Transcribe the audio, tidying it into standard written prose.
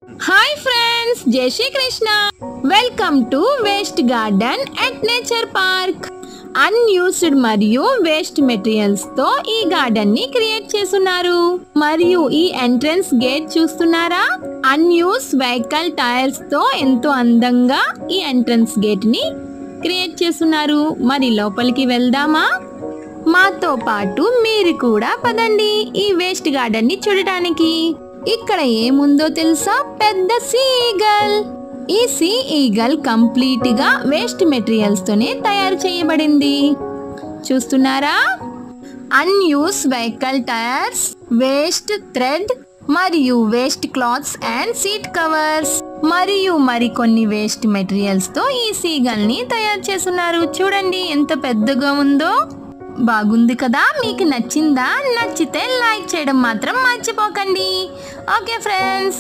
Hi friends, జై Shri Krishna. Welcome to waste garden at nature park. Unused మరియు waste materials తో ఈ గార్డెన్ ని క్రియేట్ చేస్తున్నారు. మరియు ఈ ఎంట్రన్స్ గేట్ చూస్తున్నారా? అన్యూస్ వెహికల్ టైర్స్ తో ఎంతో అందంగా ఈ ఎంట్రన్స్ గేట్ ని క్రియేట్ చేస్తున్నారు. మరి లోపలికి వెళ్దామా? మాతో పాటు మీరు కూడా పదండి ఈ వేస్ట్ గార్డెన్ ని చూడటానికి. ఇక్కడ ఏముందో తెలుసా? పెద్ద సీ ఈగల్. ఈ సీ ఈగల్ కంప్లీట్ గా వేస్ట్ మెటీరియల్స్ తోనే తయారు చేయబడింది. చూస్తున్నారా? అన్యూస్ వెహికల్ టైర్స్, వేస్ట్ థ్రెడ్ మరియు waste clothes and seat covers మరియు మరికొన్ని వేస్ట్ మెటీరియల్స్ తో ఈ సీగల్ ని తయారు చేస్తున్నారు. చూడండి ఎంత పెద్దగా ఉందో. బాగుంది కదా? మీకు నచ్చిందా? నచ్చితే లైక్ చేయడం మాత్రం మర్చిపోకండి. Okay friends.